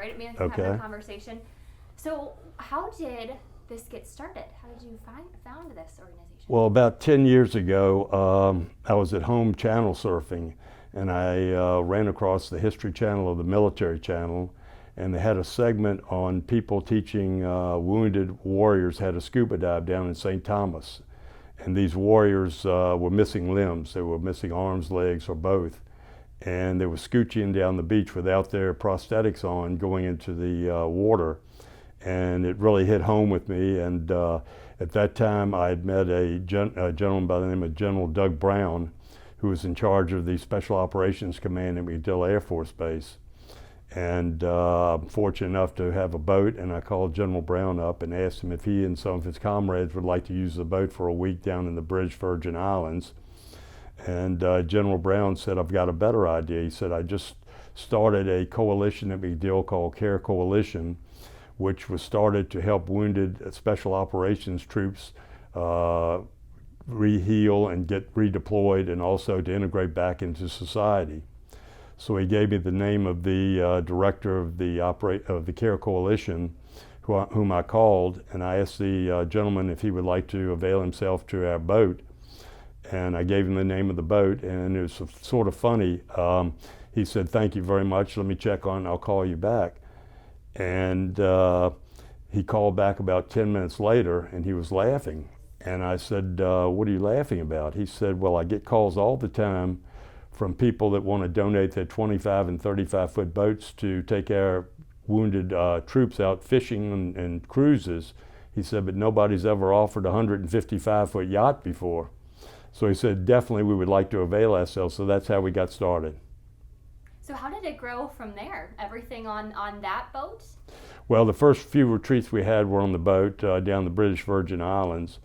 right? It made us Okay. have a conversation. So how did this get started? How did you found this organization? Well, about 10 years ago, I was at home channel surfing, and I ran across the History Channel of the Military Channel, and they had a segment on people teaching wounded warriors how to scuba dive down in St. Thomas. And these warriors were missing limbs. They were missing arms, legs, or both. And they were scooching down the beach without their prosthetics on, going into the water. And it really hit home with me. And at that time, I had met a gentleman by the name of General Doug Brown, who was in charge of the Special Operations Command at MacDill Air Force Base. And I'm fortunate enough to have a boat, and I called General Brown up and asked him if he and some of his comrades would like to use the boat for a week down in the British Virgin Islands. And General Brown said, I've got a better idea. He said, I just started a coalition at MacDill called CARE Coalition, which was started to help wounded Special Operations troops re-heal and get redeployed, and also to integrate back into society. So he gave me the name of the director of the CARE Coalition, whom I called, and I asked the gentleman if he would like to avail himself to our boat. And I gave him the name of the boat, and it was sort of funny. He said, "Thank you very much. Let me check on it, and I'll call you back." And he called back about 10 minutes later, and he was laughing. And I said, "What are you laughing about?" He said, "Well, I get calls all the time from people that want to donate their 25 and 35-foot boats to take our wounded troops out fishing and cruises." He said, "But nobody's ever offered a 155-foot yacht before." So he said, definitely we would like to avail ourselves. So that's how we got started. So how did it grow from there? Everything on that boat? Well, the first few retreats we had were on the boat down the British Virgin Islands.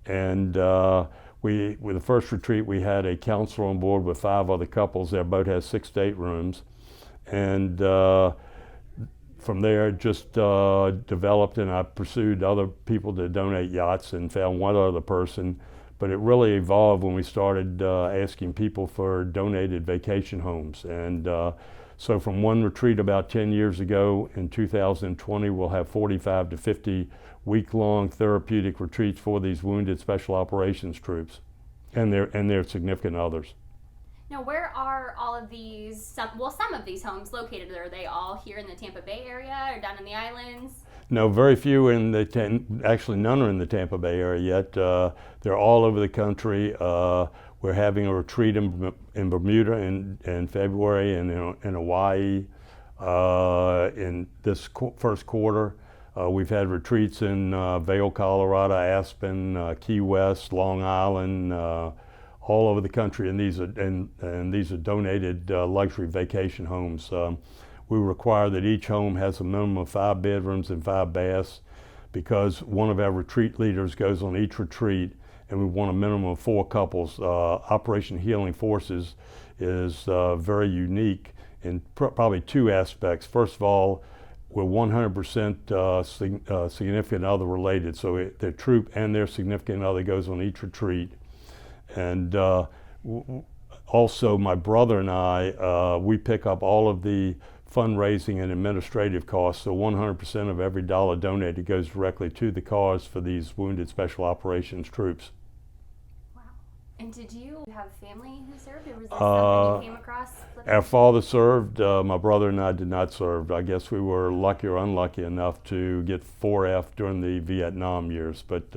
And with the first retreat, we had a counselor on board with 5 other couples. Their boat has 6 staterooms. And from there, it just developed, and I pursued other people to donate yachts and found one other person. But it really evolved when we started asking people for donated vacation homes. And so from one retreat about 10 years ago, in 2020, we'll have 45 to 50 week-long therapeutic retreats for these wounded Special Operations troops and their significant others. Now, where are all of these, some of these homes located? Are they all here in the Tampa Bay area or down in the islands? No, very few actually none are in the Tampa Bay area yet. They're all over the country. We're having a retreat in Bermuda in February, and in Hawaii in this first quarter. We've had retreats in Vail, Colorado, Aspen, Key West, Long Island, all over the country, and these are donated luxury vacation homes. We require that each home has a minimum of 5 bedrooms and 5 baths, because one of our retreat leaders goes on each retreat, and we want a minimum of 4 couples. Operation Healing Forces is very unique in probably 2 aspects. First of all, we're 100% significant other related, so their troop and their significant other goes on each retreat. And also my brother and I, we pick up all of the fundraising and administrative costs, so 100% of every dollar donated goes directly to the cause for these wounded Special Operations troops. Wow. And did you have family who served, or was this something you came across? Our father served. My brother and I did not serve. I guess we were lucky or unlucky enough to get 4F during the Vietnam years, but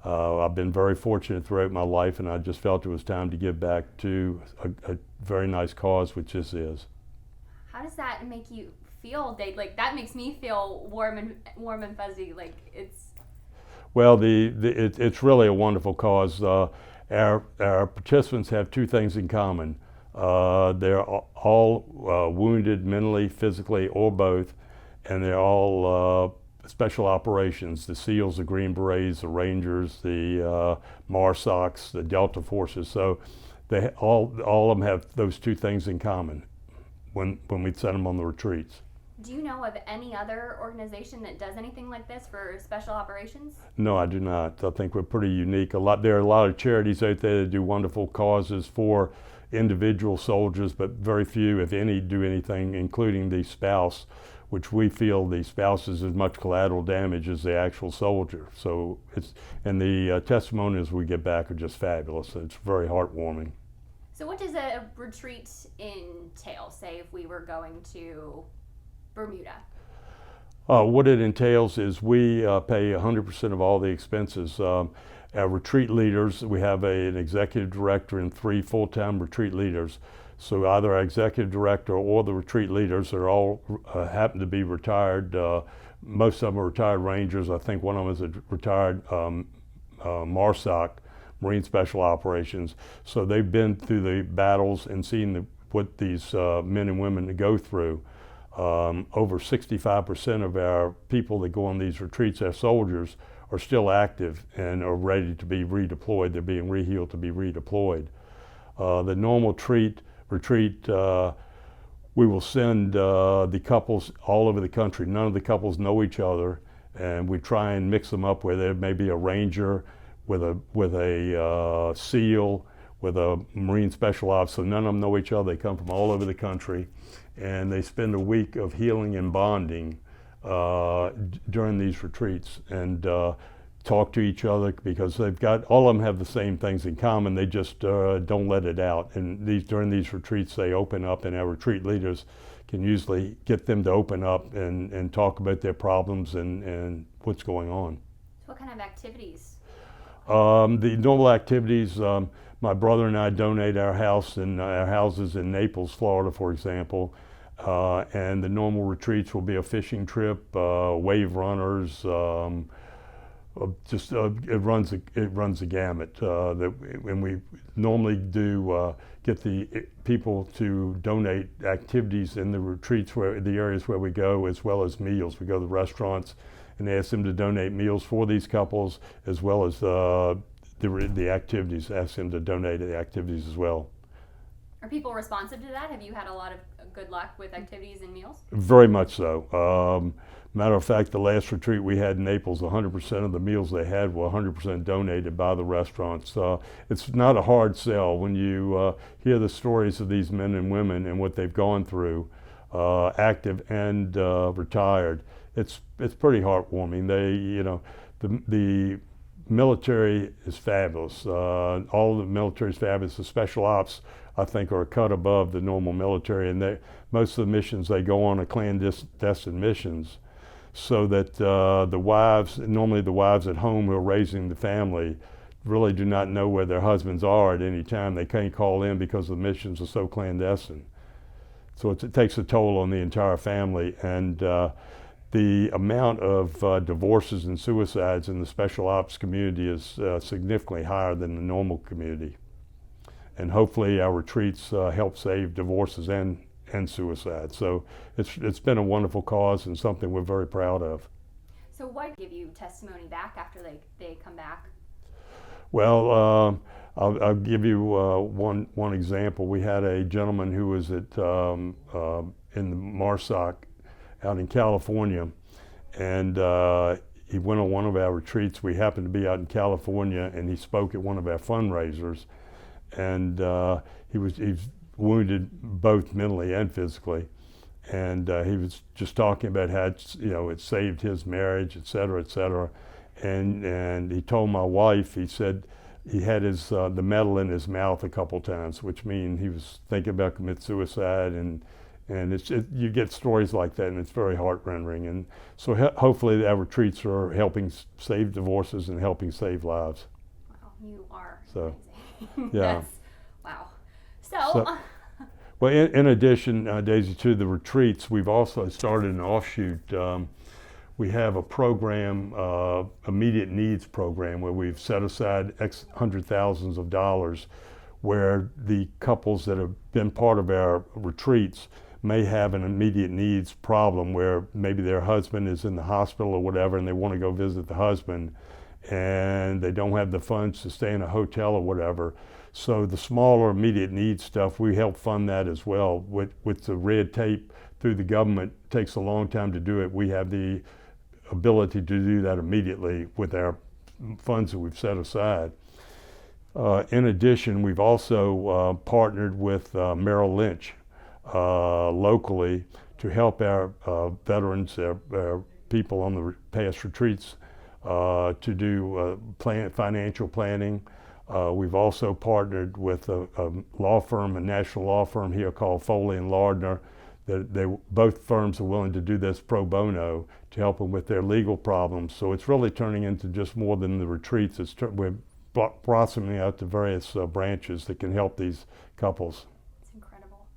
I've been very fortunate throughout my life, and I just felt it was time to give back to a very nice cause, which this is. How does that make you feel, Dave? Like, that makes me feel warm and fuzzy. Like, it's. Well, it's really a wonderful cause. Our participants have 2 things in common. They're all wounded mentally, physically, or both, and they're all Special Operations: the SEALs, the Green Berets, the Rangers, the MARSOCs, the Delta Forces. So they all of them have those 2 things in common when we send them on the retreats. Do you know of any other organization that does anything like this for Special Operations? No, I do not. I think we're pretty unique. There are a lot of charities out there that do wonderful causes for individual soldiers, but very few, if any, do anything, including the spouse, which we feel the spouse is as much collateral damage as the actual soldier. So and the testimonials we get back are just fabulous. It's very heartwarming. So what does a retreat entail, say if we were going to Bermuda? What it entails is we pay 100% of all the expenses. Our retreat leaders, we have an executive director and 3 full-time retreat leaders. So either our executive director or the retreat leaders are all happen to be retired. Most of them are retired Rangers. I think one of them is a retired MARSOC, Marine Special Operations. So they've been through the battles and seen what these men and women go through. Over 65% of our people that go on these retreats, our soldiers, are still active and are ready to be redeployed. They're being rehealed to be redeployed. The normal retreat, we will send the couples all over the country. None of the couples know each other, and we try and mix them up where there may be a ranger with a SEAL, with a Marine Special Ops, so none of them know each other. They come from all over the country, and they spend a week of healing and bonding during these retreats, and talk to each other, because all of them have the same things in common. They just don't let it out. And during these retreats, they open up, and our retreat leaders can usually get them to open up and talk about their problems and what's going on. What kind of activities? The normal activities, my brother and I donate our houses in Naples, Florida, for example. And the normal retreats will be a fishing trip, wave runners, it runs a gamut. And we normally do get the people to donate activities in the retreats, the areas where we go, as well as meals. We go to the restaurants and ask them to donate meals for these couples, as well as the activities. Ask them to donate the activities as well. Are people responsive to that? Have you had a lot of good luck with activities and meals? Very much so. Matter of fact, the last retreat we had in Naples, 100% of the meals they had were 100% donated by the restaurants. It's not a hard sell when you hear the stories of these men and women and what they've gone through, active and retired. It's pretty heartwarming. The military is fabulous. All the military is fabulous. The special ops, I think, are a cut above the normal military, and most of the missions they go on are clandestine missions, so that normally the wives at home who are raising the family, really do not know where their husbands are at any time. They can't call in because the missions are so clandestine. So it takes a toll on the entire family, and the amount of divorces and suicides in the special ops community is significantly higher than the normal community. And hopefully our retreats help save divorces and suicide. So it's been a wonderful cause and something we're very proud of. So what give you testimony back after they come back? Well, I'll give you one example. We had a gentleman who was in the MARSOC out in California, and he went on one of our retreats. We happened to be out in California, and he spoke at one of our fundraisers, and he's wounded both mentally and physically, and he was just talking about how it saved his marriage, et cetera, and he told my wife, he said he had the metal in his mouth a couple times, which means he was thinking about committing suicide, and you get stories like that, and it's very heart-rending. And so hopefully our retreats are helping save divorces and helping save lives. Wow, you are so amazing. Yeah. Wow. So well, in addition, Daisy, to the retreats, we've also started an offshoot. We have a program, immediate needs program, where we've set aside hundred thousands of dollars, where the couples that have been part of our retreats may have an immediate needs problem, where maybe their husband is in the hospital or whatever, and they want to go visit the husband, and they don't have the funds to stay in a hotel or whatever. So the smaller immediate needs stuff, we help fund that as well. With the red tape through the government, it takes a long time to do it. We have the ability to do that immediately with our funds that we've set aside. In addition, we've also partnered with Merrill Lynch locally to help our veterans, our people on the past retreats, to do financial planning. We've also partnered with a law firm, a national law firm here called Foley and Lardner. Both firms are willing to do this pro bono to help them with their legal problems. So it's really turning into just more than the retreats. We're blossoming out to various branches that can help these couples. It's incredible.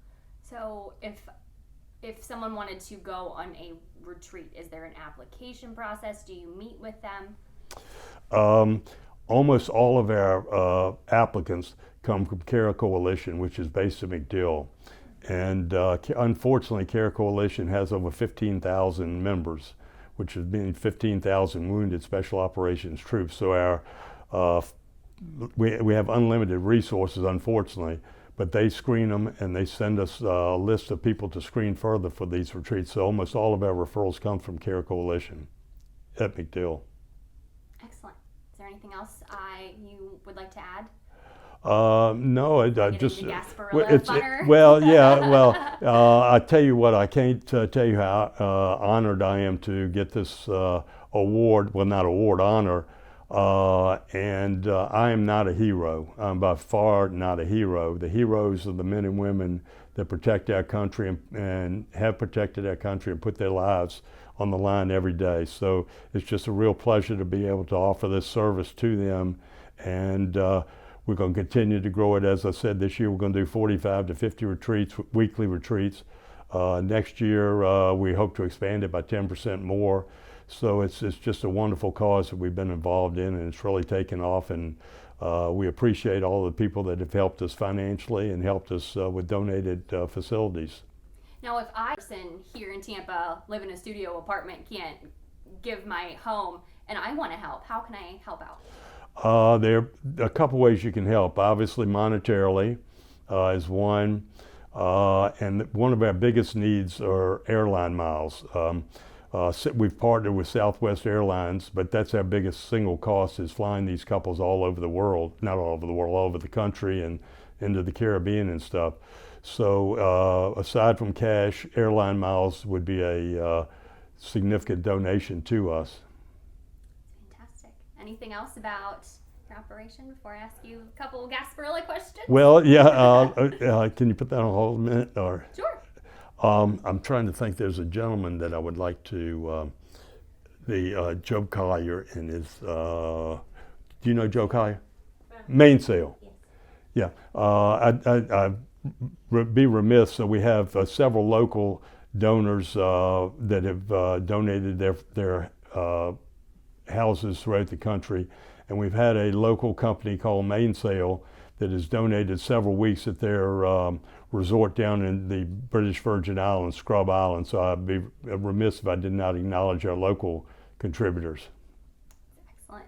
So if someone wanted to go on a retreat, is there an application process? Do you meet with them? Almost all of our applicants come from Care Coalition, which is based in McDill. And unfortunately, Care Coalition has over 15,000 members, which has been 15,000 wounded special operations troops. So we have unlimited resources, unfortunately, but they screen them and they send us a list of people to screen further for these retreats. So almost all of our referrals come from Care Coalition at McDill. Excellent. Is there anything else you would like to add? No, I just Gasparilla well, yeah, well, I tell you what, I can't tell you how honored I am to get this award. Well, not award, honor. And I am not a hero. I'm by far not a hero. The heroes are the men and women that protect our country and have protected our country and put their lives on the line every day. So it's just a real pleasure to be able to offer this service to them. And we're going to continue to grow it. As I said, this year we're going to do 45 to 50 retreats, weekly retreats. Next year we hope to expand it by 10% more. So it's just a wonderful cause that we've been involved in, and it's really taken off. And we appreciate all the people that have helped us financially and helped us with donated facilities. Now, if I, person here in Tampa, live in a studio apartment, can't give my home, and I want to help, how can I help out? There are a couple ways you can help. Obviously, monetarily is one, and one of our biggest needs are airline miles. We've partnered with Southwest Airlines, but that's our biggest single cost, is flying these couples all over the world, not all over the world, all over the country and into the Caribbean and stuff. So aside from cash, airline miles would be a significant donation to us. Fantastic. Anything else about your operation before I ask you a couple Gasparilla questions? Well, yeah, can you put that on hold a minute? Or? Sure. I'm trying to think. There's a gentleman that I would like to, Joe Collier and his, do you know Joe Collier? Mainsail. Yes. Yeah. I'd be remiss. So we have several local donors that have donated their houses throughout the country. And we've had a local company called Mainsail that has donated several weeks at their resort down in the British Virgin Islands, Scrub Island. So I'd be remiss if I did not acknowledge our local contributors. Excellent.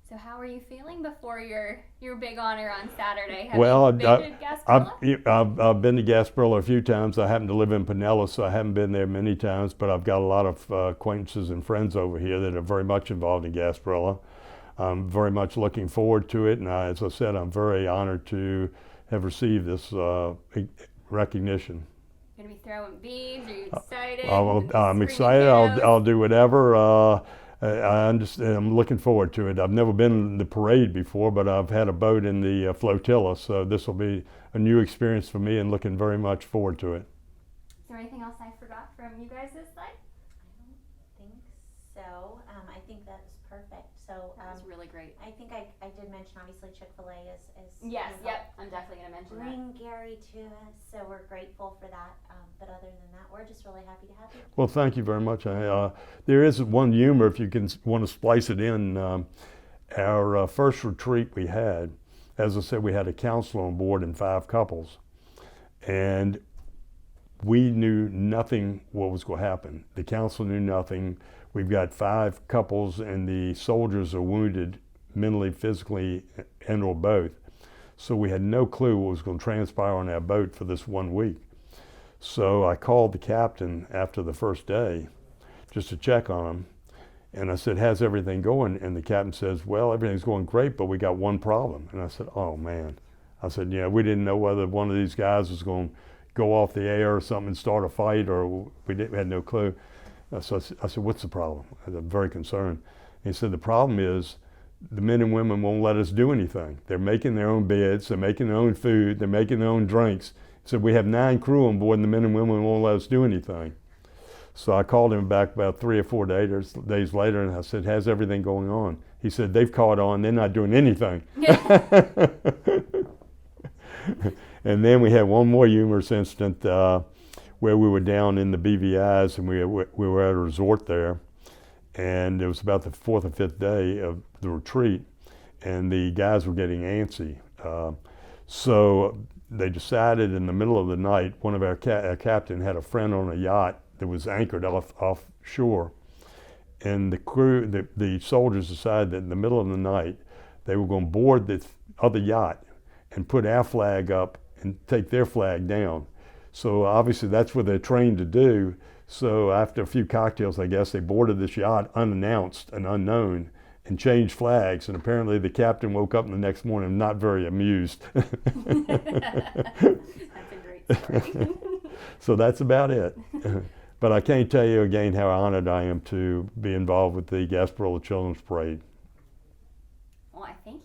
So how are you feeling before your big honor on Saturday? Have Well, you been to Gasparilla? I've been to Gasparilla a few times. I happen to live in Pinellas, so I haven't been there many times, but I've got a lot of acquaintances and friends over here that are very much involved in Gasparilla. I'm very much looking forward to it, and as I said, I'm very honored to have received this recognition. You're going to be throwing beads? Are you excited? I'm excited. I'll do whatever. I understand. I'm looking forward to it. I've never been in the parade before, but I've had a boat in the flotilla, so this will be a new experience for me and looking very much forward to it. Is there anything else I forgot from you guys this side? I don't think so. I think that was perfect. So That was really great. I think I did mention, obviously, Chick-fil-A is Yes, you know, yep. I'm definitely going to mention that. bring Gary to us, so we're grateful for that. But other than that, we're just really happy to have you. Well, thank you very much. There is one humor, if you want to splice it in. Our first retreat we had, as I said, we had a counselor on board and 5 couples. And we knew nothing what was going to happen. The counselor knew nothing. We've got 5 couples, and the soldiers are wounded mentally, physically, and or both. So we had no clue what was going to transpire on our boat for this 1 week. So I called the captain after the first day just to check on him. And I said, how's everything going? And the captain says, well, everything's going great, but we got one problem. And I said, oh man. I said, yeah, we didn't know whether one of these guys was going to go off the air or something and start a fight, or we had no clue. So I said, what's the problem? I'm very concerned. And he said, the problem is the men and women won't let us do anything. They're making their own beds, they're making their own food, they're making their own drinks. He said, we have 9 crew on board and the men and women won't let us do anything. So I called him back about 3 or 4 days later, and I said, how's everything going on? He said, they've caught on, they're not doing anything. And then we had one more humorous incident where we were down in the BVIs, and we were at a resort there, and it was about the 4th or 5th day of the retreat, and the guys were getting antsy. So they decided in the middle of the night, one of our captain had a friend on a yacht that was anchored offshore, and the crew, the soldiers decided that in the middle of the night they were going to board the other yacht and put our flag up and take their flag down. So obviously that's what they're trained to do. So after a few cocktails, I guess, they boarded this yacht unannounced and unknown and changed flags, and apparently the captain woke up the next morning not very amused. That's a great story. So that's about it. But I can't tell you again how honored I am to be involved with the Gasparilla Children's Parade. Well, I thank